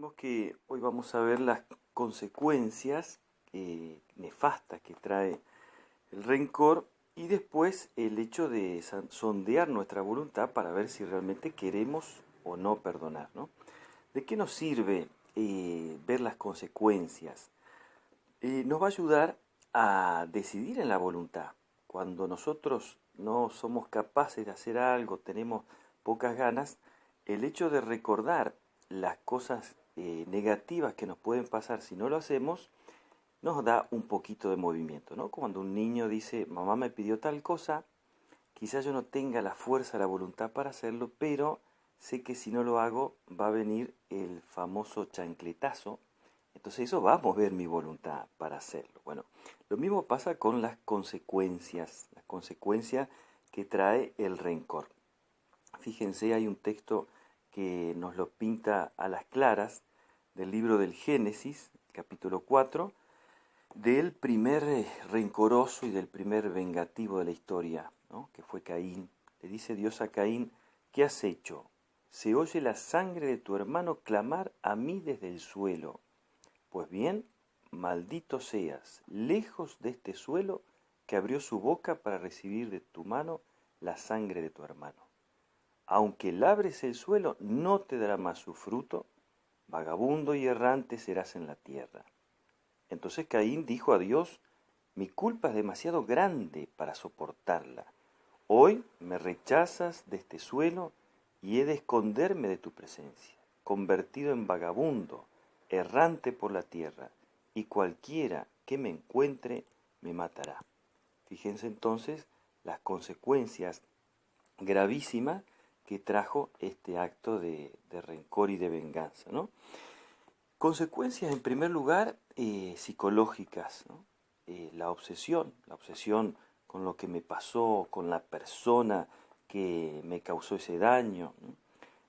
Dijimos que hoy vamos a ver las consecuencias nefastas que trae el rencor y después el hecho de sondear nuestra voluntad para ver si realmente queremos o no perdonar, ¿no? ¿De qué nos sirve ver las consecuencias? Nos va a ayudar a decidir en la voluntad. Cuando nosotros no somos capaces de hacer algo, tenemos pocas ganas, el hecho de recordar las cosas negativas que nos pueden pasar si no lo hacemos, nos da un poquito de movimiento, ¿no? Cuando un niño dice, mamá me pidió tal cosa, quizás yo no tenga la fuerza, la voluntad para hacerlo, pero sé que si no lo hago va a venir el famoso chancletazo, entonces eso va a mover mi voluntad para hacerlo. Bueno, lo mismo pasa con las consecuencias que trae el rencor. Fíjense, hay un texto que nos lo pinta a las claras del libro del Génesis, capítulo 4, del primer rencoroso y del primer vengativo de la historia, ¿no? Que fue Caín. Le dice Dios a Caín, ¿qué has hecho? Se oye la sangre de tu hermano clamar a mí desde el suelo. Pues bien, maldito seas, lejos de este suelo que abrió su boca para recibir de tu mano la sangre de tu hermano. Aunque labres el suelo, no te dará más su fruto, vagabundo y errante serás en la tierra. Entonces Caín dijo a Dios, mi culpa es demasiado grande para soportarla. Hoy me rechazas de este suelo y he de esconderme de tu presencia, convertido en vagabundo, errante por la tierra, y cualquiera que me encuentre me matará. Fíjense entonces las consecuencias gravísimas que trajo este acto de rencor y de venganza, ¿no? Consecuencias, en primer lugar, psicológicas, ¿no? La obsesión con lo que me pasó, con la persona que me causó ese daño, ¿no?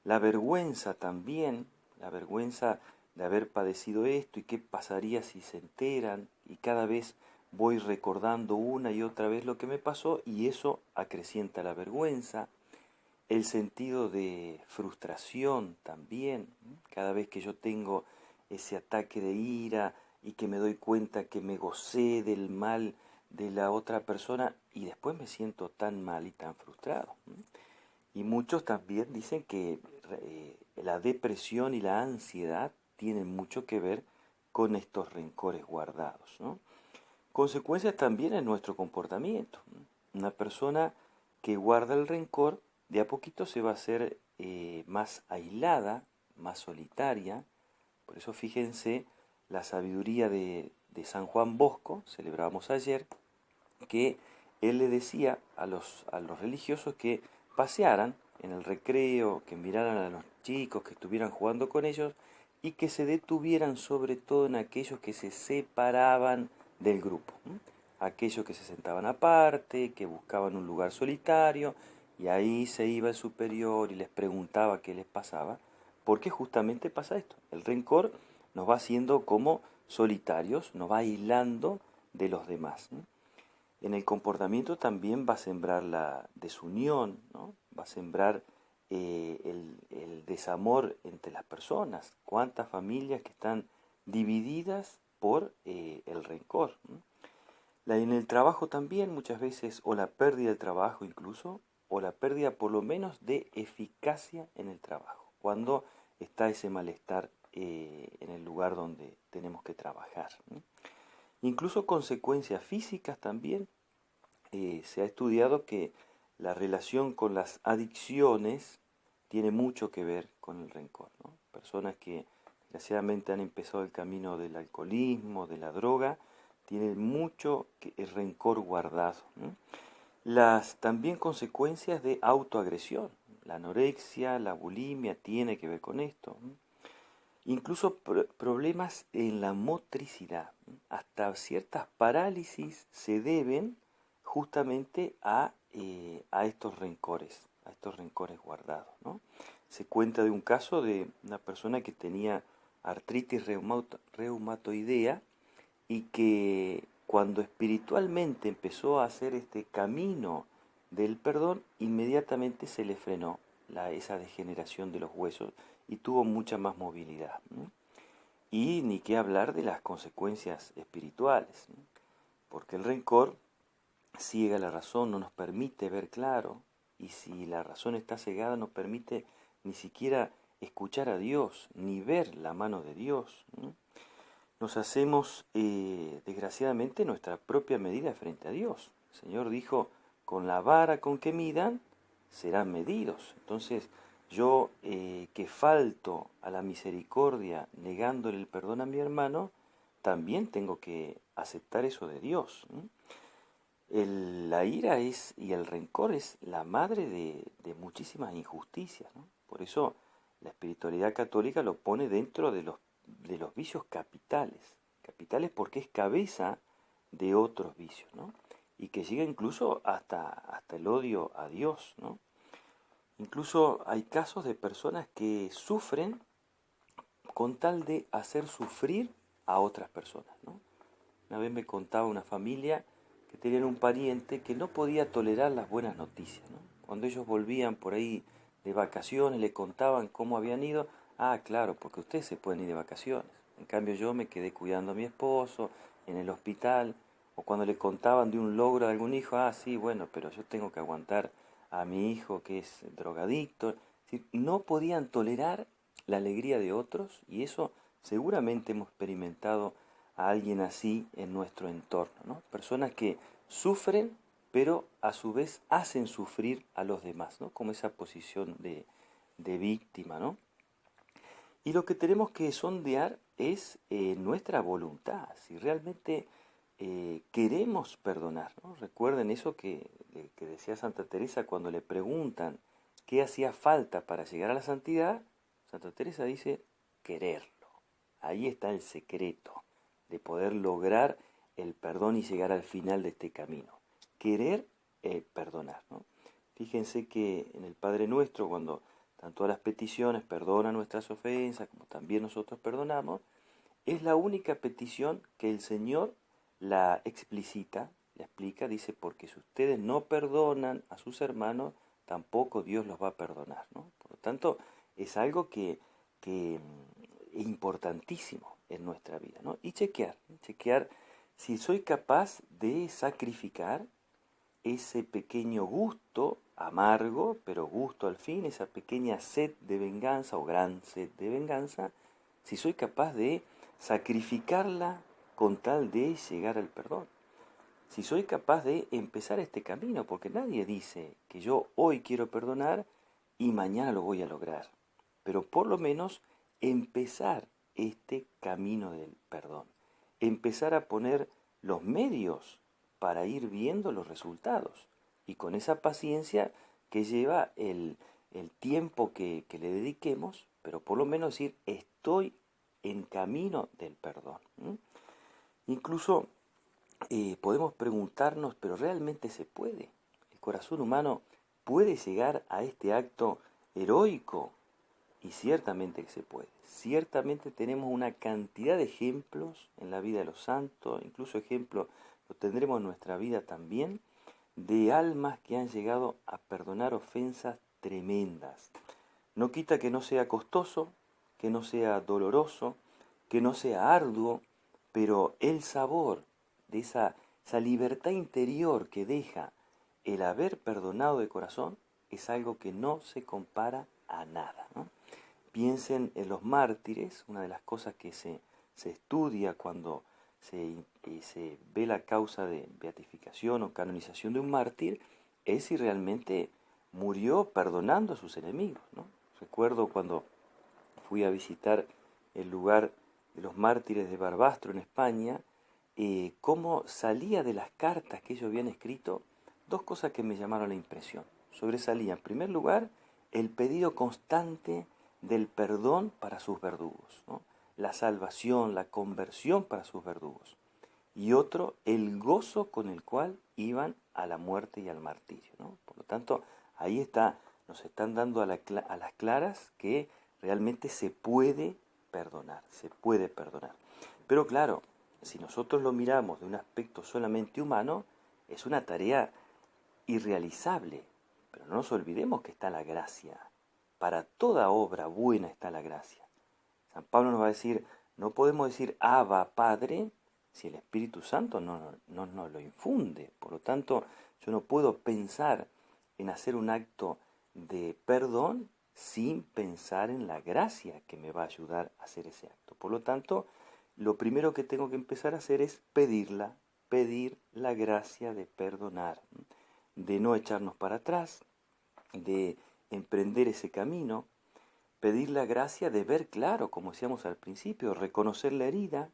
La vergüenza también, la vergüenza de haber padecido esto y qué pasaría si se enteran, y cada vez voy recordando una y otra vez lo que me pasó y eso acrecienta la vergüenza. El sentido de frustración también, ¿no? Cada vez que yo tengo ese ataque de ira y que me doy cuenta que me gocé del mal de la otra persona y después me siento tan mal y tan frustrado, ¿no? Y muchos también dicen que la depresión y la ansiedad tienen mucho que ver con estos rencores guardados, ¿no? Consecuencias también en nuestro comportamiento, ¿no? Una persona que guarda el rencor de a poquito se va a hacer más aislada, más solitaria. Por eso fíjense la sabiduría de San Juan Bosco, celebramos ayer, que él le decía a los religiosos que pasearan en el recreo, que miraran a los chicos, que estuvieran jugando con ellos y que se detuvieran sobre todo en aquellos que se separaban del grupo, ¿no? Aquellos que se sentaban aparte, que buscaban un lugar solitario y ahí se iba el superior y les preguntaba qué les pasaba, porque justamente pasa esto, el rencor nos va haciendo como solitarios, nos va aislando de los demás, ¿no? En el comportamiento también va a sembrar la desunión, ¿no? Va a sembrar el desamor entre las personas. ¿Cuántas familias que están divididas por el rencor, ¿no? En el trabajo también muchas veces, o la pérdida del trabajo incluso, o la pérdida por lo menos de eficacia en el trabajo, cuando está ese malestar en el lugar donde tenemos que trabajar, ¿no? Incluso consecuencias físicas también. Se ha estudiado que la relación con las adicciones tiene mucho que ver con el rencor, ¿no? Personas que desgraciadamente han empezado el camino del alcoholismo, de la droga, tienen mucho rencor guardado, ¿no? Las también consecuencias de autoagresión, la anorexia, la bulimia tiene que ver con esto, ¿no? Incluso problemas en la motricidad, ¿no? Hasta ciertas parálisis se deben justamente a estos rencores guardados, ¿no? Se cuenta de un caso de una persona que tenía artritis reumatoidea y que cuando espiritualmente empezó a hacer este camino del perdón, inmediatamente se le frenó esa degeneración de los huesos y tuvo mucha más movilidad, ¿no? Y ni qué hablar de las consecuencias espirituales, ¿no? Porque el rencor ciega la razón, no nos permite ver claro, y si la razón está cegada no permite ni siquiera escuchar a Dios, ni ver la mano de Dios, ¿no? Nos hacemos, desgraciadamente, nuestra propia medida frente a Dios. El Señor dijo, con la vara con que midan, serán medidos. Entonces, yo que falto a la misericordia negándole el perdón a mi hermano, también tengo que aceptar eso de Dios, ¿no? La ira es y el rencor es la madre de muchísimas injusticias, ¿no? Por eso la espiritualidad católica lo pone dentro de los vicios capitales. Capitales porque es cabeza de otros vicios, ¿no? Y que llega incluso hasta el odio a Dios, ¿no? Incluso hay casos de personas que sufren con tal de hacer sufrir a otras personas, ¿no? Una vez me contaba una familia que tenían un pariente que no podía tolerar las buenas noticias, ¿no? Cuando ellos volvían por ahí de vacaciones, le contaban cómo habían ido. Ah, claro, porque ustedes se pueden ir de vacaciones. En cambio yo me quedé cuidando a mi esposo en el hospital. O cuando le contaban de un logro de algún hijo, ah, sí, bueno, pero yo tengo que aguantar a mi hijo que es drogadicto. Es decir, no podían tolerar la alegría de otros, y eso seguramente hemos experimentado a alguien así en nuestro entorno, ¿no? Personas que sufren, pero a su vez hacen sufrir a los demás, ¿no? Como esa posición de víctima, ¿no? Y lo que tenemos que sondear es nuestra voluntad, si realmente queremos perdonar, ¿no? Recuerden eso que decía Santa Teresa cuando le preguntan qué hacía falta para llegar a la santidad. Santa Teresa dice, quererlo. Ahí está el secreto de poder lograr el perdón y llegar al final de este camino. Querer perdonar, ¿no? Fíjense que en el Padre Nuestro, cuando tanto las peticiones, perdona nuestras ofensas, como también nosotros perdonamos, es la única petición que el Señor la explicita, la explica, dice, porque si ustedes no perdonan a sus hermanos, tampoco Dios los va a perdonar, ¿no? Por lo tanto, es algo que es importantísimo en nuestra vida, ¿no? Y chequear si soy capaz de sacrificar ese pequeño gusto amargo, pero gusto al fin, esa pequeña sed de venganza o gran sed de venganza, si soy capaz de sacrificarla con tal de llegar al perdón. Si soy capaz de empezar este camino, porque nadie dice que yo hoy quiero perdonar y mañana lo voy a lograr, pero por lo menos empezar este camino del perdón, empezar a poner los medios para ir viendo los resultados y con esa paciencia que lleva el tiempo que le dediquemos, pero por lo menos decir estoy en camino del perdón. Incluso podemos preguntarnos, ¿pero realmente se puede? ¿El corazón humano puede llegar a este acto heroico? Y ciertamente que se puede. Ciertamente tenemos una cantidad de ejemplos en la vida de los santos, incluso ejemplos lo tendremos en nuestra vida también, de almas que han llegado a perdonar ofensas tremendas. No quita que no sea costoso, que no sea doloroso, que no sea arduo, pero el sabor de esa libertad interior que deja el haber perdonado de corazón es algo que no se compara a nada, ¿no? Piensen en los mártires, una de las cosas que se estudia cuando se ve la causa de beatificación o canonización de un mártir, es si realmente murió perdonando a sus enemigos, ¿no? Recuerdo cuando fui a visitar el lugar de los mártires de Barbastro en España, cómo salía de las cartas que ellos habían escrito dos cosas que me llamaron la impresión. Sobresalía, en primer lugar, el pedido constante del perdón para sus verdugos, ¿no? La salvación, la conversión para sus verdugos. Y otro, el gozo con el cual iban a la muerte y al martirio, ¿no? Por lo tanto, ahí está, nos están dando a las claras que realmente se puede perdonar, se puede perdonar. Pero claro, si nosotros lo miramos de un aspecto solamente humano, es una tarea irrealizable. Pero no nos olvidemos que está la gracia. Para toda obra buena está la gracia. San Pablo nos va a decir, No podemos decir Abba, Padre, si el Espíritu Santo no nos lo infunde. Por lo tanto, yo no puedo pensar en hacer un acto de perdón sin pensar en la gracia que me va a ayudar a hacer ese acto. Por lo tanto, lo primero que tengo que empezar a hacer es pedir la gracia de perdonar, de no echarnos para atrás, de emprender ese camino, pedir la gracia de ver claro, como decíamos al principio, reconocer la herida,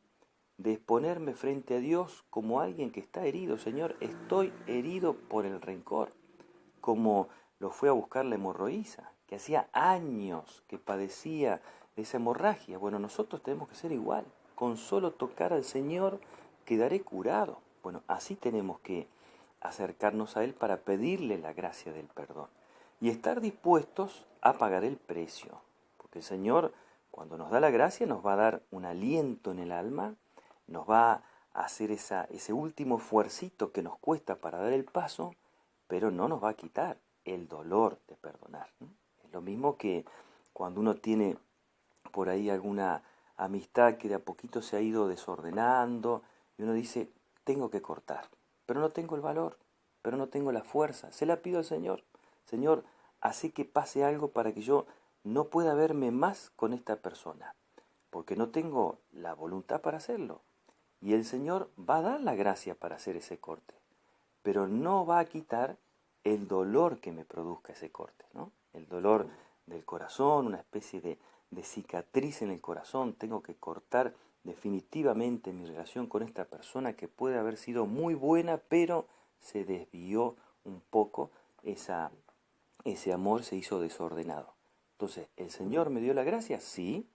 de exponerme frente a Dios como alguien que está herido. Señor, estoy herido por el rencor, como lo fue a buscar la hemorroísa, que hacía años que padecía de esa hemorragia. Bueno, nosotros tenemos que ser igual. Con solo tocar al Señor quedaré curado. Bueno, así tenemos que acercarnos a Él para pedirle la gracia del perdón y estar dispuestos a pagar el precio. Porque el Señor, cuando nos da la gracia, nos va a dar un aliento en el alma, nos va a hacer ese último esfuercito que nos cuesta para dar el paso, pero no nos va a quitar el dolor de perdonar, ¿no? Es lo mismo que cuando uno tiene por ahí alguna amistad que de a poquito se ha ido desordenando y uno dice, tengo que cortar, pero no tengo el valor, pero no tengo la fuerza. Se la pido al Señor. Señor, hace que pase algo para que yo no pueda verme más con esta persona, porque no tengo la voluntad para hacerlo. Y el Señor va a dar la gracia para hacer ese corte, pero no va a quitar el dolor que me produzca ese corte, ¿no? El dolor del corazón, una especie de cicatriz en el corazón. Tengo que cortar definitivamente mi relación con esta persona que puede haber sido muy buena, pero se desvió un poco, ese amor se hizo desordenado. Entonces, ¿el Señor me dio la gracia? Sí,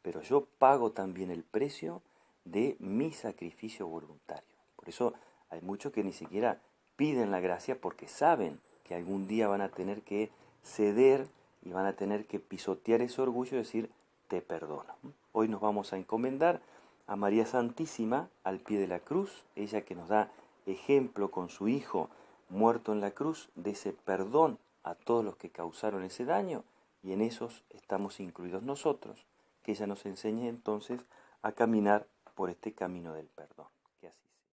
pero yo pago también el precio de mi sacrificio voluntario. Por eso hay muchos que ni siquiera piden la gracia porque saben que algún día van a tener que ceder y van a tener que pisotear ese orgullo y decir, te perdono. Hoy nos vamos a encomendar a María Santísima al pie de la cruz, ella que nos da ejemplo con su Hijo muerto en la cruz de ese perdón a todos los que causaron ese daño, y en esos estamos incluidos nosotros, que ella nos enseñe entonces a caminar por este camino del perdón.